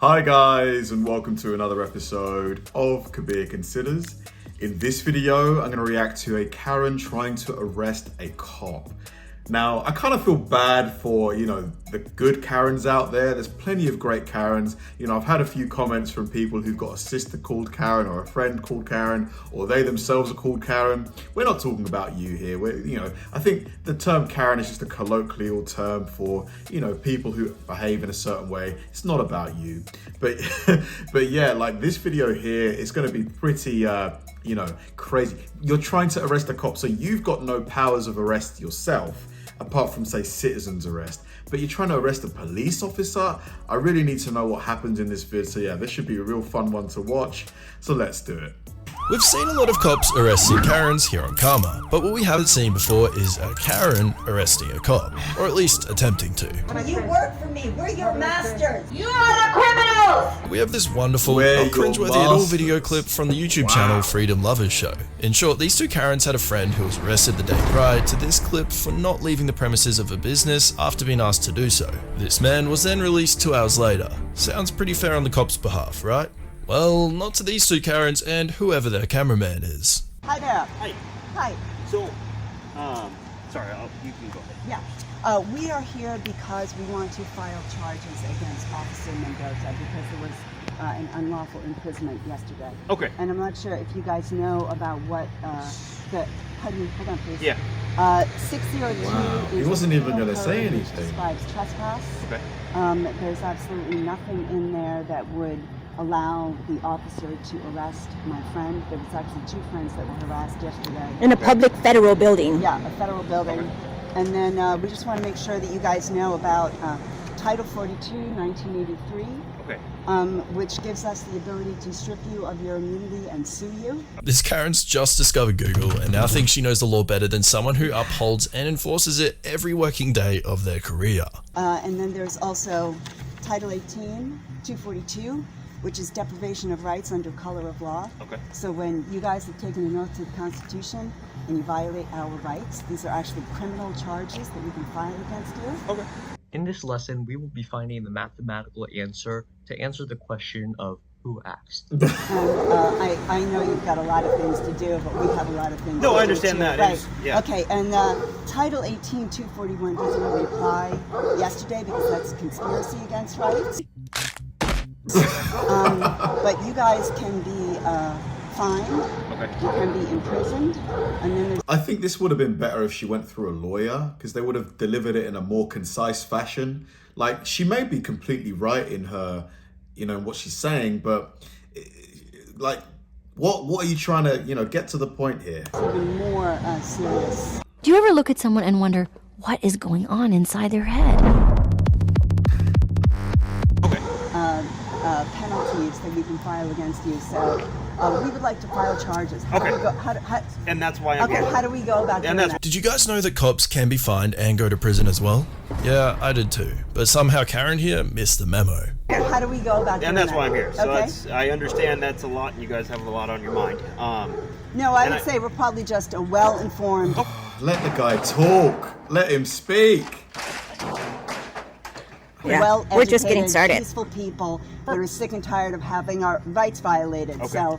Hi guys, and welcome to another episode of Kabir Considers. In this video, I'm going to react to a Karen trying to arrest a cop. Now, I kind of feel bad for, the good Karens out there. There's plenty of great Karens. I've had a few comments from people who've got a sister called Karen or a friend called Karen, or they themselves are called Karen. We're not talking about you here. I think the term Karen is just a colloquial term for, people who behave in a certain way. It's not about you. But yeah, like this video here is going to be pretty, crazy. You're trying to arrest a cop, so you've got no powers of arrest yourself, apart from, say, citizen's arrest. But you're trying to arrest a police officer? I really need to know what happens in this vid, so yeah, this should be a real fun one to watch. So let's do it. We've seen a lot of cops arresting Karens here on Karma, but what we haven't seen before is a Karen arresting a cop, or at least attempting to. You work for me, we're your masters. You are the criminals! We have this wonderful, cringeworthy at all video clip from the YouTube channel Freedom Lovers Show. In short, these two Karens had a friend who was arrested the day prior to this clip for not leaving the premises of a business after being asked to do so. This man was then released 2 hours later. Sounds pretty fair on the cops' behalf, right? Well, not to these two Karens and whoever their cameraman is. Hi there. Hi. Hi. So, sorry, you can go ahead. Yeah. We are here because we want to file charges against Officer Mendoza because there was an unlawful imprisonment yesterday. Okay. And I'm not sure if you guys know about what hold on please. Yeah. 602 Wow. is He wasn't even going to say anything. Describes trespass. Okay. There's absolutely nothing in there that would allow the officer to arrest my friend. There was actually 2 friends that were harassed yesterday. In a public federal building. Yeah, a federal building. Okay. And then we just want to make sure that you guys know about Title 42, 1983, Okay. which gives us the ability to strip you of your immunity and sue you. This Karen's just discovered Google and now thinks she knows the law better than someone who upholds and enforces it every working day of their career. And then there's also Title 18, 242, which is deprivation of rights under color of law. Okay. So when you guys have taken an oath to the Constitution and you violate our rights, these are actually criminal charges that we can file against you. Okay. In this lesson, we will be finding the mathematical answer to answer the question of who asked. And I know you've got a lot of things to do, but we have a lot of things to do. No, I understand too. that. Right. Yeah. Okay, and Title 18, 241 doesn't really apply yesterday because that's conspiracy against rights. But you guys can be fined, Okay. you can be imprisoned, and then there's I think this would have been better if she went through a lawyer, because they would have delivered it in a more concise fashion. Like, she may be completely right in her, what she's saying, but like, what are you trying to, get to the point here? even more serious Do you ever look at someone and wonder what is going on inside their head? penalties that we can file against you. So we would like to file charges. How Okay. do we go, And that's why I'm okay, here. how do we go about doing And that's that? Did you guys know that cops can be fined and go to prison as well? Yeah, I did too. But somehow Karen here missed the memo. How do we go about doing And that's that? why I'm here. So Okay. I understand that's a lot, and you guys have a lot on your mind. No, I and would I- say we're probably just a well-informed. Let the guy talk. Let him speak. Yeah, we're just getting started. Peaceful people that are sick and tired of having our rights violated. Okay. So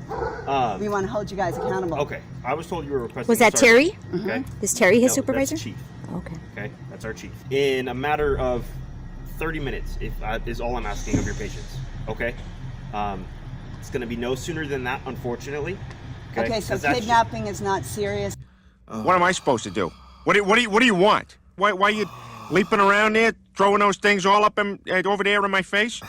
we want to hold you guys accountable. Okay. I was told you were requesting. Was that a sergeant. Terry? Okay. Is Terry his No, supervisor? That's the chief. Okay. Okay. That's our chief. In a matter of 30 minutes, is all I'm asking of your patience. Okay. It's going to be no sooner than that, unfortunately. Okay, so 'Cause that's- kidnapping is not serious. What am I supposed to do? What do you want? Why are you leaping around there, throwing those things all up over there in my face?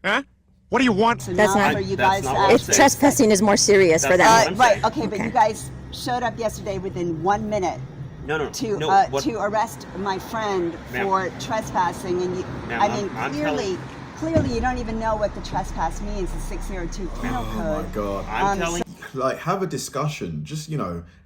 Huh? What do you want? So That's now not- for you that's guys not to what I'm It's saying. trespassing is more serious for That's that. I'm right. saying. Okay, but you guys showed up yesterday within 1 minute No. to no, what- to arrest my friend Ma'am. for trespassing, and you. Ma'am, I mean, I'm clearly, you don't even know what the trespass means. The 602 penal Oh my code. God. I'm telling Like, have a discussion. Just,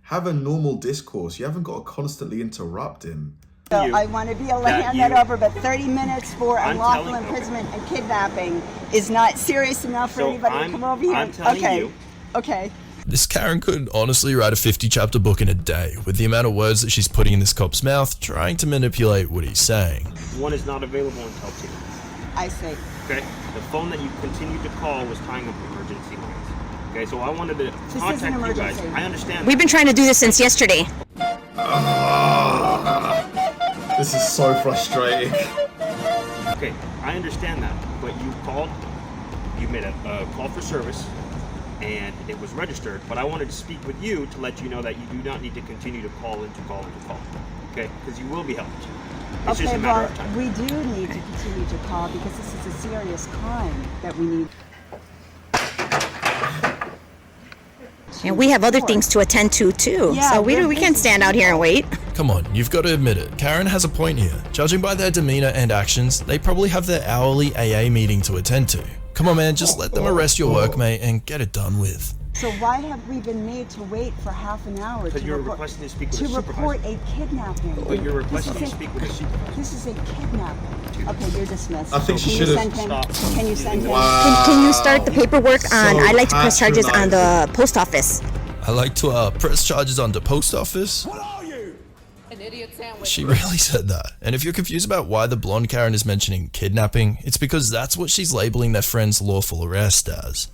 have a normal discourse. You haven't got to constantly interrupt him. So you I want to be able to that hand that you- over, but 30 minutes for I'm unlawful telling- imprisonment and kidnapping is not serious enough for So anybody to I'm- come over here. I'm telling okay. you- Okay. This Karen could honestly write a 50-chapter book in a day with the amount of words that she's putting in this cop's mouth trying to manipulate what he's saying. one is not available until 2. I say Okay? The phone that you continued to call was tying up emergency lines. Okay, so I wanted to contact you guys. I understand. We've been trying to do this since yesterday. This is so frustrating. Okay, I understand that, but you called, you made a call for service, and it was registered, but I wanted to speak with you to let you know that you do not need to continue to call and to call and to call, okay? Because you will be helped. It's just a matter of time. We do need to continue to call because this is a serious crime that we need. And we have other things to attend to too. Yeah, So we can't stand out here and wait. Come on, you've got to admit it. Karen has a point here. Judging by their demeanor and actions, they probably have their hourly AA meeting to attend to. Come on, man, just let them arrest your workmate and get it done with. So why have we been made to wait for half an hour Because you're requesting to speak with a to supervisor. report a kidnapping? But you're requesting to speak with a supervisor. This is a kidnapping. Okay, you're dismissed. I think she Can you should've- send him? Can you send him? Can you start the paperwork on? So I'd like to press charges on patronizing. the post office. I like to press charges on the post office. She really said that. And if you're confused about why the blonde Karen is mentioning kidnapping, it's because that's what she's labeling their friend's lawful arrest as.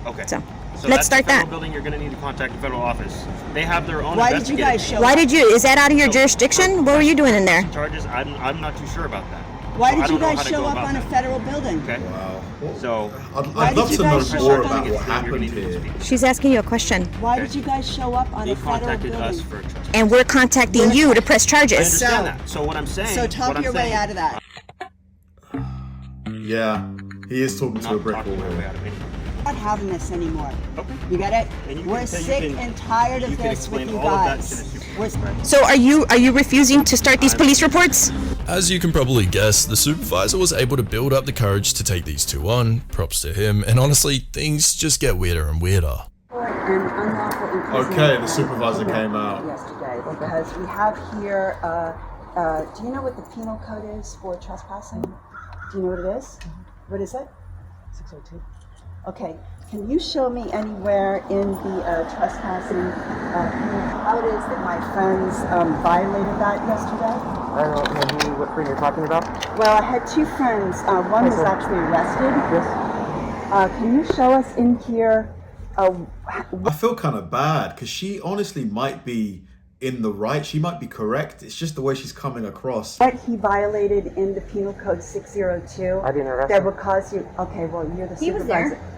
Okay. So, So let's that's start the federal that. building. You're going to need to contact the federal office. They have their own Why did you guys show Why up? did you? Is that out of your jurisdiction? What were you doing in there? charges? I'm not too sure about that. Why So I did you don't know guys how to show go up about on a that. federal building? Okay. Wow. So Why I'd love did to you know guys show more up on about it? what happened here. She's asking you a question, Why Okay. did you guys show up on they a federal contacted building? us for trespass. and we're contacting you to press I charges. understand that. So what I'm saying. So talk what I'm your way saying, out of that. Yeah, he is talking to a I'm not brick talking wall my way here. out of anything. We're not having this anymore. Okay. You get it? And you We're can say you sick can- and tired you of can this explain with you all of that guys. to the We're supervisor. So are you refusing to start these police reports? As you can probably guess, the supervisor was able to build up the courage to take these two on. Props to him, and honestly, things just get weirder and weirder. Okay, the supervisor came out. yesterday because we have here. Do you know what the penal code is for trespassing? Do you know what it is? What is it? 602. Okay. Can you show me anywhere in the trespassing how it is that my friends violated that yesterday? I don't know what friend you're talking about. Well, I had two friends. One was actually arrested. Yes. Can you show us in here? I feel kind of bad because she honestly might be in the right. She might be correct. It's just the way she's coming across. What he violated in the penal code 602 I didn't arrest that him. would cause you. Okay, well you're the He was supervisor. there.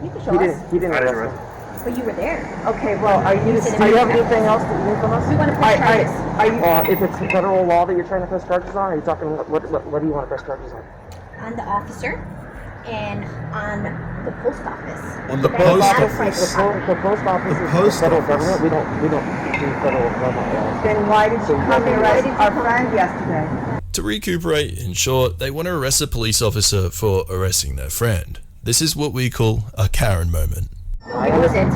You can show He us. didn't. He didn't I didn't arrest me. But you were there. Okay, well are you? Do you have anything else that you need from us? We want to press charges. Are you? If it's federal law that you're trying to press charges on, are you talking? What do you want to press charges on? On the officer and on the post office. On the That post was out of office. private The post office The is post the federal office. government. We don't do federal government laws. Then why did you come and arrest our friend yesterday? To recuperate, in short, they want to arrest a police officer for arresting their friend. This is what we call a Karen moment. I understand.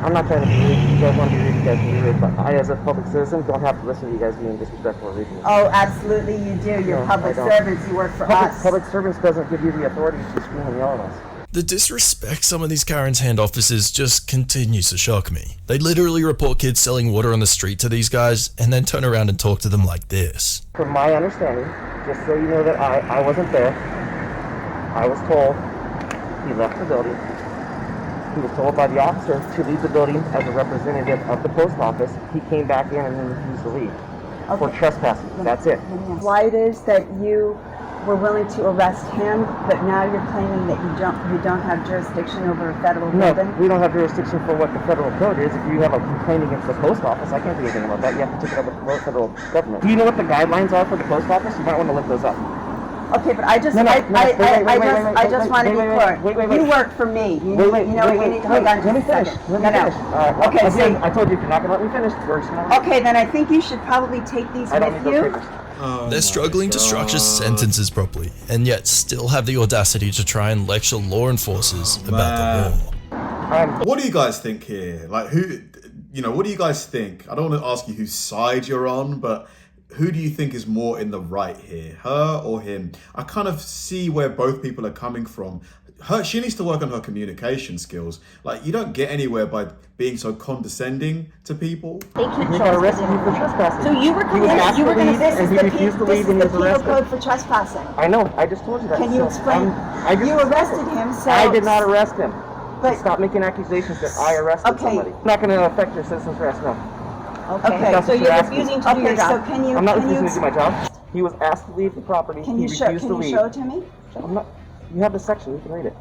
I'm not trying to be rude. If you guys want to be rude, you guys can be rude. But I, as a public citizen, don't have to listen to you guys being disrespectful or rude to me. Oh, absolutely you do. You're No, public I don't. servants. You work for us. Public servants doesn't give you the authority to scream and yell at us. The disrespect some of these Karens hand officers just continues to shock me. They literally report kids selling water on the street to these guys and then turn around and talk to them like this. From my understanding, just so you know that I wasn't there, I was told he left the building. He was told by the officer to leave the building as a representative of the post office. He came back in and then refused to leave for trespassing. That's it. Why it is that you were willing to arrest him, but now you're claiming that you don't have jurisdiction over a federal No, building? we don't have jurisdiction for what the federal code is. If you have a complaint against the post office, I can't do anything about that. You have to take it up with the federal government. Do you know what the guidelines are for the post office? You might want to look those up. Okay, but I just No, no, I no, wait, just want to be clear. wait. You work for me. You need to hold on Let me just a finish. second. Let me finish. Okay, Again, so I told you if you're not going to let me finish, we're just going to... okay, then I think you should probably take these I don't with need those you. papers. Oh They're struggling to structure sentences properly, and yet still have the audacity to try and lecture law enforcers about the law. What do you guys think here? Like, what do you guys think? I don't want to ask you whose side you're on, but who do you think is more in the right here, her or him? I kind of see where both people are coming from. She needs to work on her communication skills. Like, you don't get anywhere by being so condescending to people. They keep He got arrested for trespassing. So you were He was asked to leave, and he refused to leave, and he was penal arrested. code for trespassing. I know. I just told you that. Can you So, explain? You arrested him, so... I did not arrest him. But- Stop making accusations that I arrested Okay. somebody. It's not going to affect your citizen's arrest, no. Okay, That's so what you're asking. refusing to do your job. So can you... I'm not can you refusing to do my job. He was asked to leave the property. Can He you show? refused Can to you leave. show it to me? I'm not. You have the section. You can read it.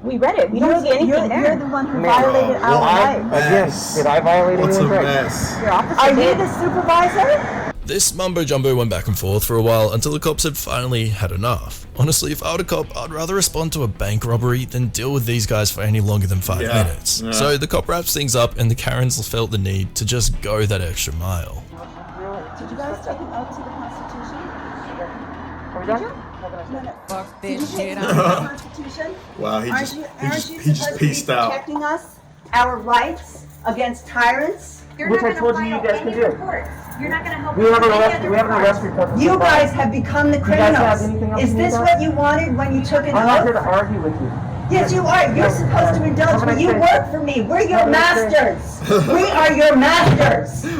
We read it. We don't see anything You're there. the one who No. violated our What? rights. Mess. Again, did I violate What's a anyone's rights? mess? Your officer Are you did. the supervisor? This mumbo jumbo went back and forth for a while until the cops had finally had enough. Honestly, if I were a cop, I'd rather respond to a bank robbery than deal with these guys for any longer than 5 Yeah. minutes. Yeah. So the cop wraps things up and the Karens felt the need to just go that extra mile. Did you guys take an oath to the Constitution? Are we done? No. Did you take an oath to the Constitution? Wow, he Aren't just you peaced supposed to be out. protecting us, our rights against tyrants? You're Which not I gonna told you file you guys any can do. reports. You're not going to help We us have with an any arrest. other We have an reports. arrest report. You guys have become the guys have criminals. anything else Is you need this done? what you wanted when you took an I'm not here to oath? argue with you. Yes, you are. You're No. supposed to indulge Have a me. nice You day. work for me. We're your Have a nice day. masters. We are your masters. You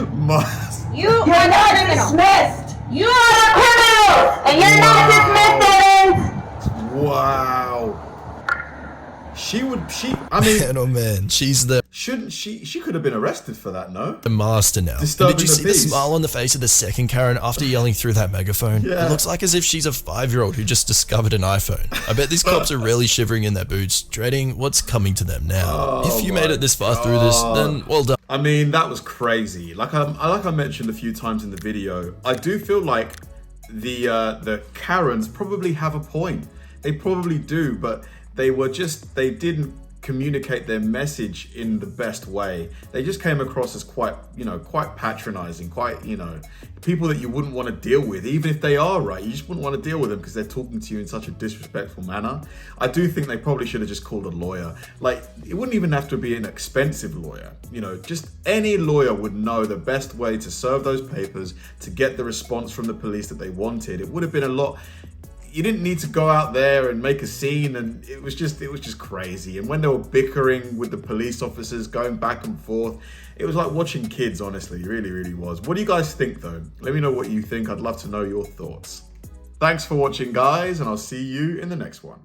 You're are not the criminal. dismissed. You are the criminal, and you're not dismissed, Wow. I mean, Man, oh man, she's the shouldn't she could have been arrested for that, no? master now. And Disturbing did you the see the peace. smile on the face of the second Karen after yelling through that megaphone? Yeah. It looks like as if she's a 5-year-old who just discovered an iPhone. I bet these cops are really shivering in their boots, dreading what's coming to them now. If you made it this far through this, then well done. I mean, that was crazy. Like I mentioned a few times in the video, I do feel like the Karens probably have a point. They probably do, but they didn't communicate their message in the best way. They just came across as quite patronizing, people that you wouldn't want to deal with. Even if they are right, you just wouldn't want to deal with them because they're talking to you in such a disrespectful manner. I do think they probably should have just called a lawyer. Like, it wouldn't even have to be an expensive lawyer. Just any lawyer would know the best way to serve those papers to get the response from the police that they wanted. It would have been a lot. You didn't need to go out there and make a scene, and it was just crazy. And when they were bickering with the police officers, going back and forth, it was like watching kids, honestly. It really, really was. What do you guys think, though? Let me know what you think. I'd love to know your thoughts. Thanks for watching, guys, and I'll see you in the next one.